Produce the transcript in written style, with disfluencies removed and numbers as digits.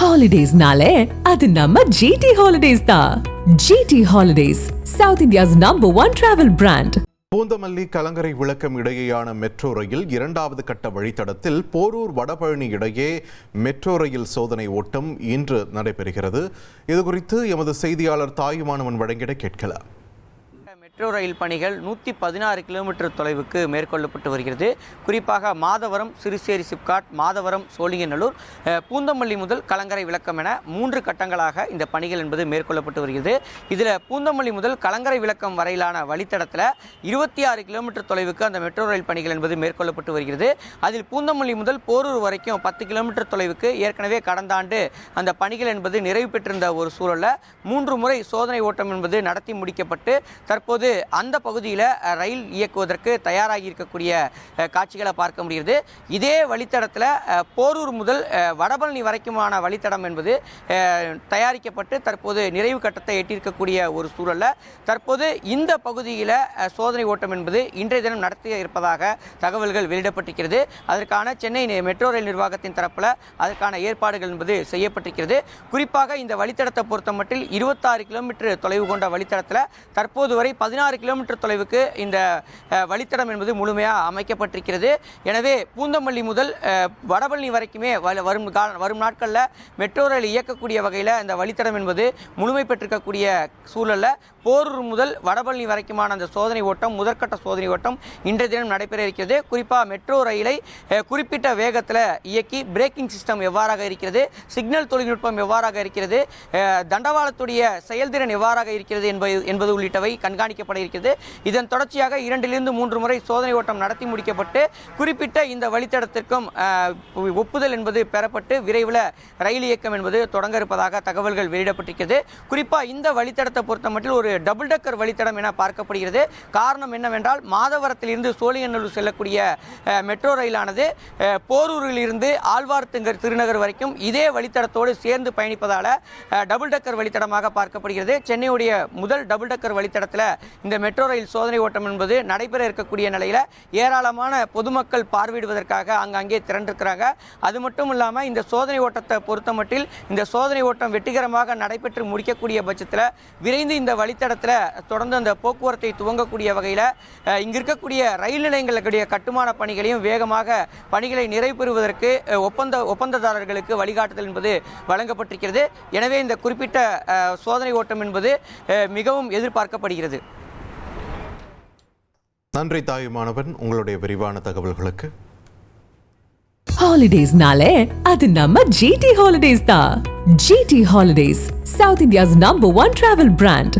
Holidays-nale, அது நம்ம GT Holidays தான். GT Holidays, South India's #1 travel brand. Poonamallee கலங்கரை விளக்கம் இடையேயான மெட்ரோ ரயில் இரண்டாவது கட்ட வழித்தடத்தில் போரூர் வடபழனி இடையே மெட்ரோ ரயில் சோதனை ஓட்டம் இன்று நடைபெறுகிறது. இதுகுறித்து எமது செய்தியாளர் தாயுமானவன் வழங்கிட கேட்கலாம். மெட்ரோ ரயில் பணிகள் 116 கிலோமீட்டர் தொலைவுக்கு மேற்கொள்ளப்பட்டு வருகிறது. குறிப்பாக மாதவரம் சிறுசேரி சிப்காட், மாதவரம் சோழிங்கநல்லூர், பூந்தமல்லி முதல் கலங்கரை விளக்கம் என 3 கட்டங்களாக இந்த பணிகள் என்பது மேற்கொள்ளப்பட்டு வருகிறது. இதில் பூந்தமல்லி முதல் கலங்கரை விளக்கம் வரையிலான வழித்தடத்தில் 26 கிலோமீட்டர் தொலைவுக்கு அந்த மெட்ரோ ரயில் பணிகள் என்பது மேற்கொள்ளப்பட்டு வருகிறது. அதில் பூந்தமல்லி முதல் போரூர் வரைக்கும் 10 கிலோமீட்டர் தொலைவுக்கு ஏற்கனவே கடந்த ஆண்டு அந்த பணிகள் என்பது நிறைவு பெற்றிருந்த ஒரு சூழலில் 3 முறை சோதனை ஓட்டம் என்பது நடத்தி முடிக்கப்பட்டு தற்போது அந்த பகுதியில் ரயில் இயக்குவதற்கு தயாராகி இருக்கக்கூடிய காட்சிகளை பார்க்க முடிகிறது. இதே வழித்தடத்தில் போரூர் முதல் வடபழனி வரைக்குமான வழித்தடம் என்பது தயாரிக்கப்பட்டு தற்போது நிறைவு கட்டத்தை எட்டியிருக்கக்கூடிய ஒரு சூழலில் தற்போது இந்த பகுதியில் சோதனை ஓட்டம் என்பது இன்றைய தினம் நடத்தி இருப்பதாக தகவல்கள் வெளியிடப்பட்டிருக்கிறது. அதற்கான சென்னை மெட்ரோ ரயில் நிர்வாகத்தின் தரப்பில் அதற்கான ஏற்பாடுகள் என்பது செய்யப்பட்டிருக்கிறது. குறிப்பாக இந்த வழித்தடத்தை பொறுத்த மட்டில் 26 கிலோமீட்டர் தொலைவு கொண்ட வழித்தடத்தில் தற்போது வரை 16 கிலோமீட்டர் தொலைவுக்கு இந்த வழித்தடம் என்பது முழுமையாக அமைக்கப்பட்டிருக்கிறது. எனவே பூந்தமல்லி முதல் வடபழனி வரைக்குமே வரும் நாட்களில் மெட்ரோ ரயில் இயக்கக்கூடிய வகையில் இந்த வழித்தடம் என்பது முழுமை பெற்றிருக்கக்கூடிய சூழலில் போரூர் முதல் வடபழனி வரைக்குமான அந்த சோதனை ஓட்டம், முதற்கட்ட சோதனை ஓட்டம் இன்றைய தினம் நடைபெற இருக்கிறது. குறிப்பாக மெட்ரோ ரயிலை குறிப்பிட்ட வேகத்தில் இயக்கி பிரேக்கிங் சிஸ்டம் எவ்வாறாக இருக்கிறது, சிக்னல் தொழில்நுட்பம் எவ்வாறாக இருக்கிறது, தண்டவாளத்துடைய செயல்திறன் எவ்வாறாக இருக்கிறது என்பது உள்ளிட்டவை கண்காணிக்கப்பட இருக்கிறது. இதன் தொடர்ச்சியாக 2-3 முறை சோதனை ஓட்டம் நடத்தி முடிக்கப்பட்டு குறிப்பிட்ட இந்த வழித்தடத்திற்கும் ஒப்புதல் என்பது பெறப்பட்டு விரைவில் ரயில் இயக்கம் என்பது தொடங்க இருப்பதாக தகவல்கள் வெளியிடப்பட்டிருக்கிறது. குறிப்பாக இந்த வழித்தடத்தை பொறுத்த மட்டும் ஒரு டபுள் டக்கர் வழித்தடம் என பார்க்கப்படுகிறது. காரணம் என்னவென்றால் மாதவரத்திலிருந்து சோழிங்கநல்லூர் செல்லக்கூடிய மெட்ரோ ரயிலானது போரூரில் இருந்து ஆழ்வார்த்திங்கர் திருநகர் வரைக்கும் இதே வழித்தடத்தோடு சேர்ந்து பயணிப்பதால் டபுள் டக்கர் வழித்தடமாக பார்க்கப்படுகிறது. சென்னையுடைய முதல் டபுள் டக்கர் வழித்தடத்தில் இந்த மெட்ரோ ரயில் சோதனை ஓட்டம் என்பது நடைபெற இருக்கக்கூடிய நிலையில் ஏராளமான பொதுமக்கள் பார்வையிடுவதற்காக அங்கே திரண்டிருக்கிறாங்க. அது மட்டும் இல்லாமல் இந்த சோதனை ஓட்டத்தை பொறுத்த மட்டில் இந்த சோதனை ஓட்டம் வெற்றிகரமாக நடைபெற்று முடிக்கக்கூடிய பட்சத்தில் விரைந்து இந்த வழித்தடத்தில் தொடர்ந்து அந்த போக்குவரத்தை துவங்கக்கூடிய வகையில் இங்கு இருக்கக்கூடிய ரயில் நிலையங்களுடைய கட்டுமான பணிகளையும் வேகமாக பணிகளை நிறைவு பெறுவதற்கு ஒப்பந்ததாரர்களுக்கு வழிகாட்டுதல் என்பது வழங்கப்பட்டிருக்கிறது. எனவே இந்த குறிப்பிட்ட சோதனை ஓட்டம் என்பது மிகவும் எதிர்பார்க்கப்படுகிறது. நன்றி தாயுமானவன், உங்களுடைய விரிவான தகவல்களுக்கு. Holidays-nale, அது நம்ம GT Holidays தான். GT Holidays, South India's #1 travel brand.